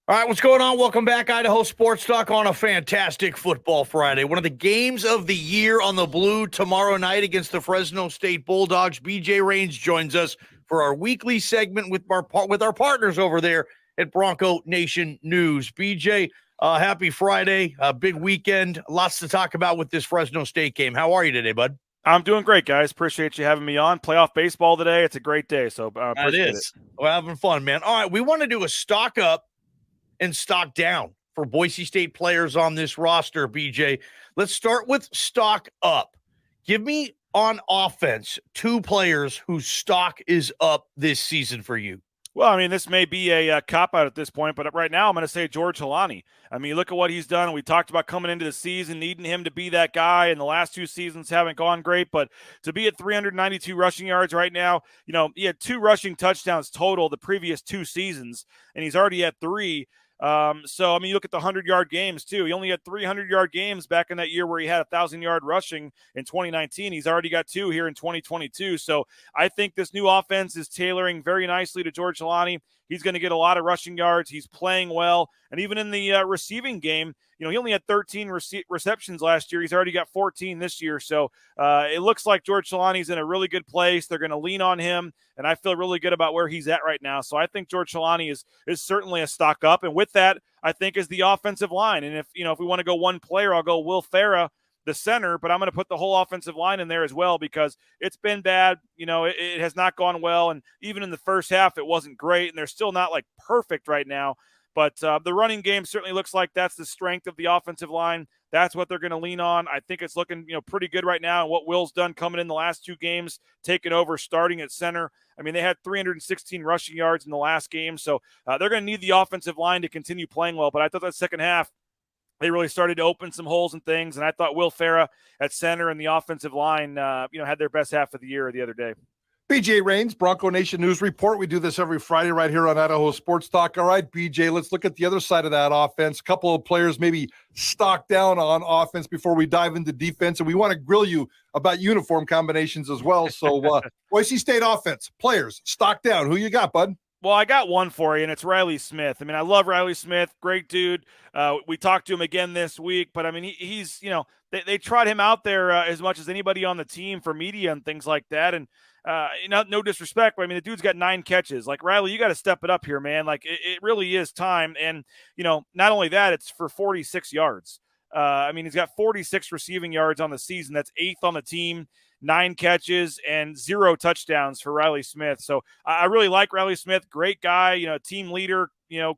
All right, what's going on? Welcome back, Idaho Sports Talk on a fantastic football Friday. One of the games of the year on the Blue tomorrow night against the Fresno State Bulldogs. BJ Rains joins us for our weekly segment with our partners over there at Bronco Nation News. BJ, happy Friday, big weekend, lots to talk about with this Fresno State game. How are you today, bud? I'm doing great, guys. Appreciate you having me on. Playoff baseball today. It's a great day, so appreciate it. We're having fun, man. All right, we want to do a stock up and stock down for Boise State players on this roster, BJ. Let's start with stock up. Give me on offense 2 players whose stock is up this season for you. Well, I mean, this may be a cop-out at this point, but right now I'm going to say George Holani. I mean, look at what he's done. We talked about coming into the season, needing him to be that guy, and the last 2 seasons haven't gone great, but to be at 392 rushing yards right now, he had 2 rushing touchdowns total the previous 2 seasons, and he's already at 3. So, I mean, you look at the 100-yard games, too. He only had 300-yard games back in that year where he had 1,000-yard rushing in 2019. He's already got 2 here in 2022. So I think this new offense is tailoring very nicely to George Holani. He's going to get a lot of rushing yards. He's playing well. And even in the receiving game, he only had 13 receptions last year. He's already got 14 this year. So it looks like George Holani's in a really good place. They're going to lean on him, and I feel really good about where he's at right now. So I think George Holani is certainly a stock up. And with that, I think is the offensive line. And if we want to go one player, I'll go Will Farah, the center, but I'm going to put the whole offensive line in there as well because it's been bad. It has not gone well. And even in the first half, it wasn't great. And they're still not like perfect right now. But the running game certainly looks like that's the strength of the offensive line. That's what they're going to lean on. I think it's looking, pretty good right now. And what Will's done coming in the last 2 games, taking over, starting at center. I mean, they had 316 rushing yards in the last game. So they're going to need the offensive line to continue playing well. But I thought that second half, they really started to open some holes and things. And I thought Will Farah at center and the offensive line, had their best half of the year the other day. BJ Rains, Bronco Nation News Report. We do this every Friday right here on Idaho Sports Talk. All right, BJ, let's look at the other side of that offense. A couple of players maybe stock down on offense before we dive into defense. And we want to grill you about uniform combinations as well. So Boise State offense, players, stock down. Who you got, bud? Well, I got one for you, and it's Riley Smith. I mean, I love Riley Smith. Great dude. We talked to him again this week, but I mean, he's, they trot him out there as much as anybody on the team for media and things like that. And, no disrespect, but I mean, the dude's got 9 catches. Like, Riley, you got to step it up here, man. Like, it really is time. And, not only that, it's for 46 yards. I mean, he's got 46 receiving yards on the season. That's 8th on the team. 9 catches and 0 touchdowns for Riley Smith. So I really like Riley Smith. Great guy, team leader,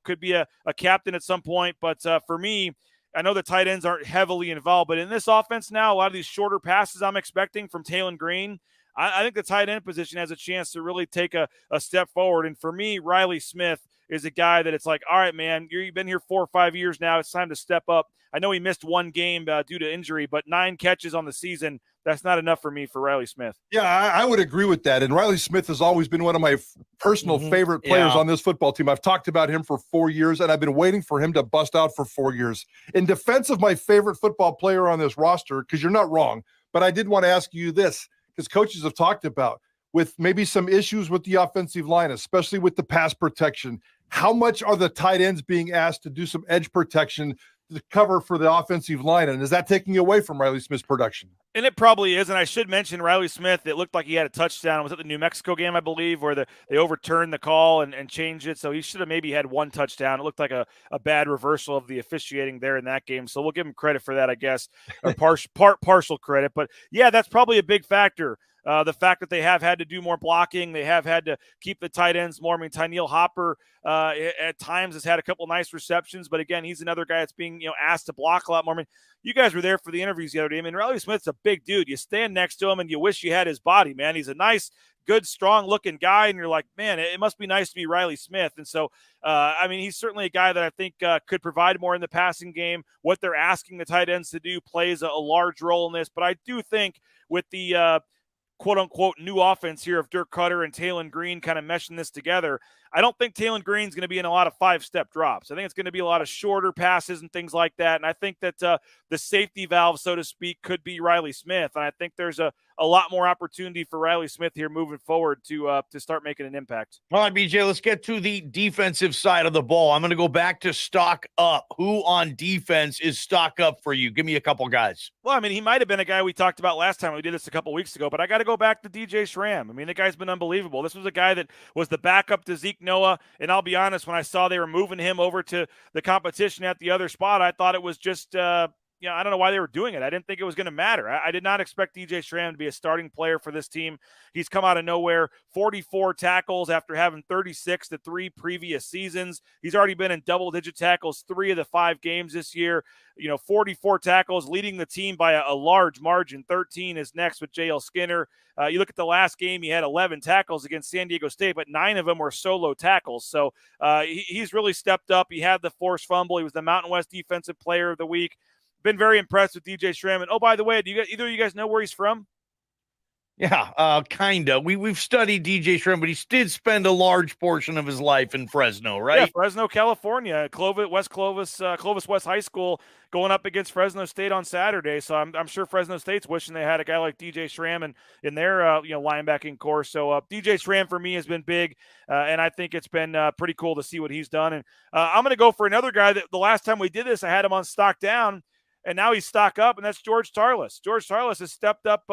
could be a captain at some point. But for me, I know the tight ends aren't heavily involved, but in this offense now, a lot of these shorter passes I'm expecting from Taylon Green, I think the tight end position has a chance to really take a step forward. And for me, Riley Smith is a guy that it's like, all right, man, you've been here 4 or 5 years now. It's time to step up. I know he missed 1 game due to injury, but 9 catches on the season, that's not enough for me for Riley Smith. Yeah, I would agree with that. And Riley Smith has always been one of my personal favorite players on this football team. I've talked about him for 4 years, and I've been waiting for him to bust out for 4 years. In defense of my favorite football player on this roster, because you're not wrong, but I did want to ask you this, because coaches have talked about with maybe some issues with the offensive line, especially with the pass protection. How much are the tight ends being asked to do some edge protection to cover for the offensive line? And is that taking away from Riley Smith's production? And it probably is. And I should mention Riley Smith, it looked like he had a touchdown. Was it the New Mexico game, I believe, where they overturned the call and changed it? So he should have maybe had 1 touchdown. It looked like a bad reversal of the officiating there in that game. So we'll give him credit for that, I guess, or partial credit. But, yeah, that's probably a big factor. The fact that they have had to do more blocking, they have had to keep the tight ends more. I mean, Tyneil Hopper at times has had a couple nice receptions, but again, he's another guy that's being asked to block a lot more. I mean, you guys were there for the interviews the other day. I mean, Riley Smith's a big dude. You stand next to him and you wish you had his body, man. He's a nice, good, strong-looking guy, and you're like, man, it must be nice to be Riley Smith. And so, I mean, he's certainly a guy that I think could provide more in the passing game. What they're asking the tight ends to do plays a large role in this, but I do think with the quote-unquote new offense here of Dirk Cutter and Taylon Green kind of meshing this together, I don't think Taylon Green's going to be in a lot of 5-step drops. I think it's going to be a lot of shorter passes and things like that, and I think that the safety valve, so to speak, could be Riley Smith, and I think there's a a lot more opportunity for Riley Smith here moving forward to start making an impact. All right, BJ, let's get to the defensive side of the ball. I'm going to go back to stock up. Who on defense is stock up for you? Give me a couple guys. Well, I mean, he might have been a guy we talked about last time. We did this a couple weeks ago, but I got to go back to DJ Schramm. I mean, the guy's been unbelievable. This was a guy that was the backup to Zeke Noah, and I'll be honest, when I saw they were moving him over to the competition at the other spot, I thought it was just I don't know why they were doing it. I didn't think it was going to matter. I did not expect DJ Schramm to be a starting player for this team. He's come out of nowhere, 44 tackles after having 36 the 3 previous seasons. He's already been in double-digit tackles 3 of the 5 games this year. 44 tackles, leading the team by a large margin. 13 is next with J.L. Skinner. You look at the last game, he had 11 tackles against San Diego State, but 9 of them were solo tackles. So he's really stepped up. He had the forced fumble. He was the Mountain West Defensive Player of the Week. Been very impressed with DJ Schramm. And, oh, by the way, either of you guys know where he's from? Yeah, kind of. We've studied DJ Schramm, but he did spend a large portion of his life in Fresno, right? Yeah, Fresno, California. Clovis West High School going up against Fresno State on Saturday. So I'm sure Fresno State's wishing they had a guy like DJ Schramm in their linebacking core. So DJ Schramm for me has been big, and I think it's been pretty cool to see what he's done. And I'm going to go for another guy that the last time we did this, I had him on stock down. And now he's stock up, and that's George Tarless. George Tarless has stepped up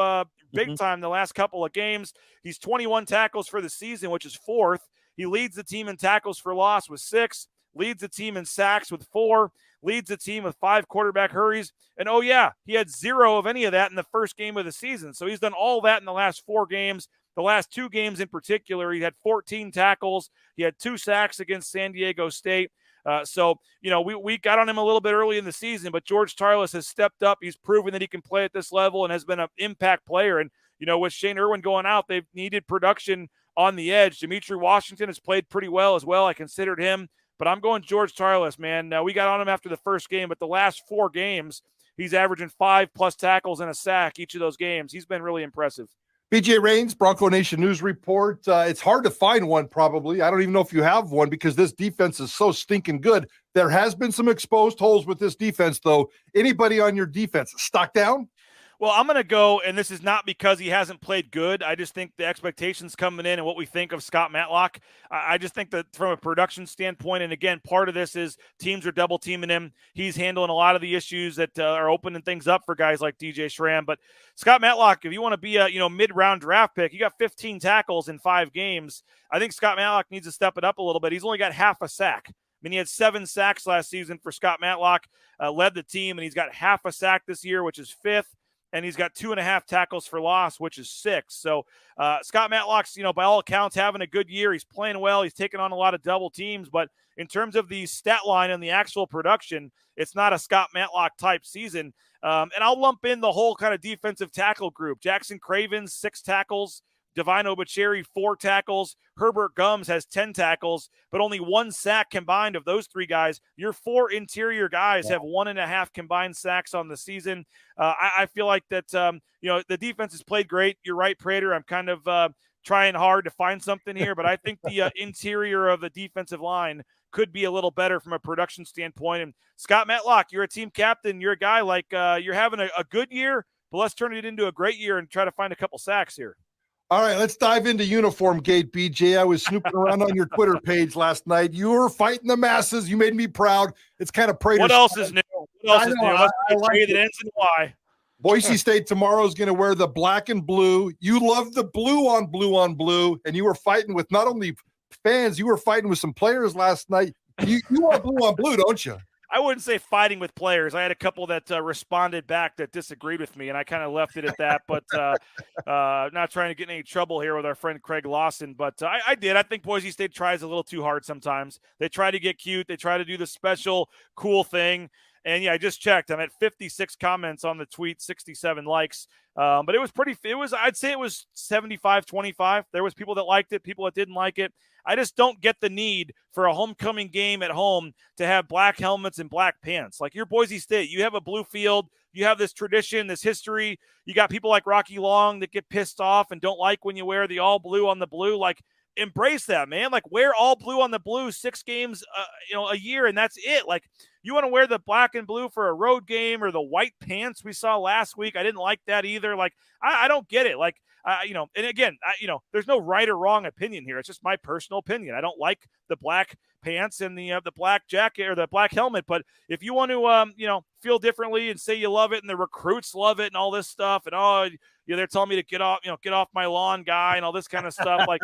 big time the last couple of games. He's 21 tackles for the season, which is 4th. He leads the team in tackles for loss with 6, leads the team in sacks with 4, leads the team with 5 quarterback hurries. And, oh, yeah, he had 0 of any of that in the first game of the season. So he's done all that in the last 4 games. The last 2 games in particular, he had 14 tackles. He had 2 sacks against San Diego State. We got on him a little bit early in the season, but George Tarless has stepped up. He's proven that he can play at this level and has been an impact player. And, with Shane Irwin going out, they've needed production on the edge. Dimitri Washington has played pretty well as well. I considered him, but I'm going George Tarless, man. Now, we got on him after the first game, but the last 4 games, he's averaging 5+ tackles and a sack each of those games. He's been really impressive. BJ Rains, Bronco Nation News Report. It's hard to find one, probably. I don't even know if you have one because this defense is so stinking good. There has been some exposed holes with this defense, though. Anybody on your defense, stock down? Well, I'm going to go, and this is not because he hasn't played good. I just think the expectations coming in and what we think of Scott Matlock, I just think that from a production standpoint, and again, part of this is teams are double teaming him. He's handling a lot of the issues that are opening things up for guys like DJ Schramm. But Scott Matlock, if you want to be a mid-round draft pick, you got 15 tackles in 5 games. I think Scott Matlock needs to step it up a little bit. He's only got half a sack. I mean, he had 7 sacks last season for Scott Matlock, led the team, and he's got half a sack this year, which is 5th. And he's got 2.5 tackles for loss, which is 6. So Scott Matlock's, by all accounts, having a good year. He's playing well. He's taking on a lot of double teams. But in terms of the stat line and the actual production, it's not a Scott Matlock type season. And I'll lump in the whole kind of defensive tackle group. Jackson Craven, 6 tackles. Divine Obacheri, 4 tackles. Herbert Gums has 10 tackles, but only 1 sack combined of those 3 guys. Your 4 interior guys have 1.5 combined sacks on the season. I feel like that, the defense has played great. You're right, Prater. I'm kind of trying hard to find something here, but I think the interior of the defensive line could be a little better from a production standpoint. And Scott Matlock, you're a team captain. You're a guy like you're having a good year, but let's turn it into a great year and try to find a couple sacks here. All right, let's dive into Uniform Gate, BJ. I was snooping around on your Twitter page last night. You were fighting the masses. You made me proud. It's kind of Prater. What else is new? What else is new? I like it. That ends in Y. Boise State tomorrow is going to wear the black and blue. You love the blue on blue, and you were fighting with not only fans, you were fighting with some players last night. You are blue on blue, don't you? I wouldn't say fighting with players. I had a couple that responded back that disagreed with me, and I kind of left it at that. But not trying to get in any trouble here with our friend Craig Lawson. But I did. I think Boise State tries a little too hard sometimes. They try to get cute. They try to do the special, cool thing. And, yeah, I just checked. I'm at 56 comments on the tweet, 67 likes. But I'd say it was 75-25. There was people that liked it, people that didn't like it. I just don't get the need for a homecoming game at home to have black helmets and black pants. Like, you're Boise State. You have a blue field. You have this tradition, this history. You got people like Rocky Long that get pissed off and don't like when you wear the all blue on the blue. Like, embrace that, man. Like, wear all blue on the blue 6 games, a year, and that's it. Like, you want to wear the black and blue for a road game or the white pants we saw last week. I didn't like that either. Like, I don't get it. Like, and again, there's no right or wrong opinion here. It's just my personal opinion. I don't like the black pants and the black jacket or the black helmet. But if you want to, feel differently and say you love it and the recruits love it and all this stuff and they're telling me to get off my lawn, guy, and all this kind of stuff, like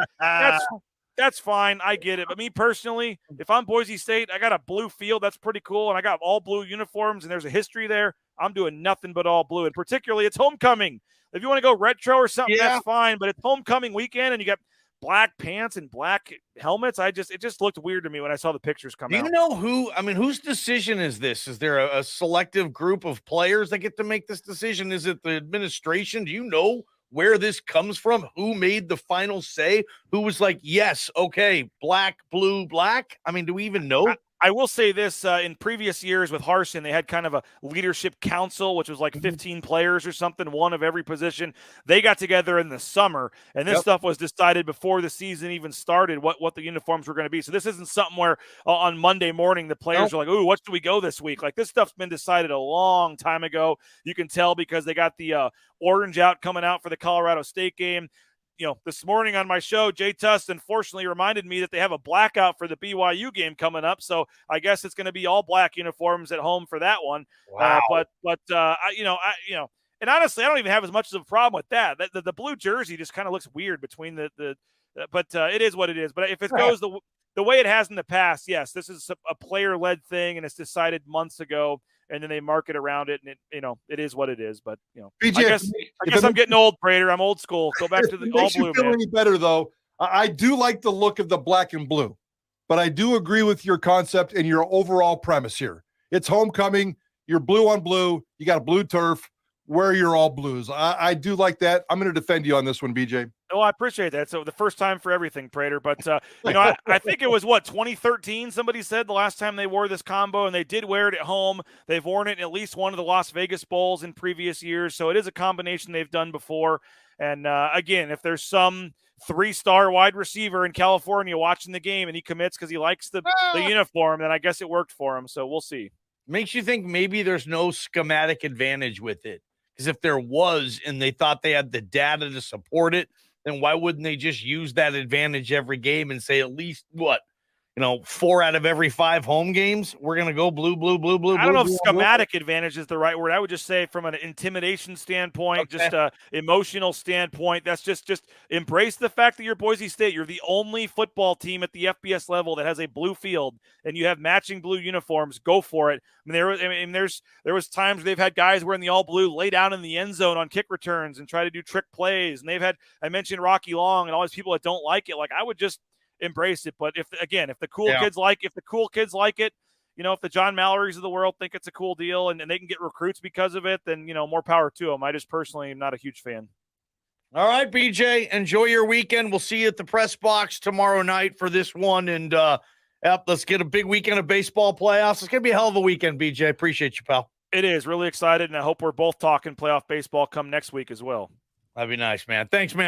that's fine. I get it. But me personally, if I'm Boise State, I got a blue field. That's pretty cool. And I got all blue uniforms and there's a history there. I'm doing nothing but all blue. And particularly it's homecoming. If you want to go retro or something, that's fine. But it's homecoming weekend and you got black pants and black helmets. It just looked weird to me when I saw the pictures come out. Do you know whose decision is this? Is there a selective group of players that get to make this decision? Is it the administration? Do you know where this comes from? Who made the final say? Who was like, yes, okay, black, blue, black? I mean, do we even know? I will say this, in previous years with Harsin, they had kind of a leadership council, which was like 15 players or something, one of every position. They got together in the summer, and this stuff was decided before the season even started, what the uniforms were going to be. So this isn't something where on Monday morning the players are like, ooh, what should we go this week? Like, this stuff's been decided a long time ago. You can tell because they got the orange out coming out for the Colorado State game. This morning on my show, Jay Tuss unfortunately reminded me that they have a blackout for the Byu game coming up. So I guess it's going to be all black uniforms at home for that one. Wow. And honestly, I don't even have as much of a problem with that. The blue jersey just kind of looks weird between but it is what it is. But if it goes the way it has in the past, yes, this is a player-led thing, and it's decided months ago. And then they market around it, and it is what it is. But BJ, I guess I'm getting old, Prater. I'm old school. Go back to the all blue. Feel any better though? I do like the look of the black and blue, but I do agree with your concept and your overall premise here. It's homecoming. You're blue on blue. You got a blue turf. Wear your all blues. I do like that. I'm going to defend you on this one, BJ. Oh, I appreciate that. So the first time for everything, Prater. But, I think it was, 2013, somebody said, the last time they wore this combo, and they did wear it at home. They've worn it in at least one of the Las Vegas Bowls in previous years. So it is a combination they've done before. And, again, if there's some 3-star wide receiver in California watching the game and he commits because he likes the uniform, then I guess it worked for him. So we'll see. Makes you think maybe there's no schematic advantage with it. Because if there was and they thought they had the data to support it, then why wouldn't they just use that advantage every game and say at least 4 out of every 5 home games, we're going to go blue, blue, blue, blue. I don't know if schematic advantage is the right word. I would just say from an intimidation standpoint, just a emotional standpoint, that's just embrace the fact that you're Boise State. You're the only football team at the FBS level that has a blue field and you have matching blue uniforms. Go for it. There was times they've had guys wearing the all blue lay down in the end zone on kick returns and try to do trick plays. And I mentioned Rocky Long and all these people that don't like it. Like, I would just embrace it. But if the cool kids like it, if the John Mallorys of the world think it's a cool deal and they can get recruits because of it, then more power to them. I just personally am not a huge fan. All right, BJ, enjoy your weekend. We'll see you at the press box tomorrow night for this one. And let's get a big weekend of baseball playoffs. It's gonna be a hell of a weekend, BJ. Appreciate you, pal. It is really excited, and I hope we're both talking playoff baseball come next week as well. That'd be nice, man. Thanks, man.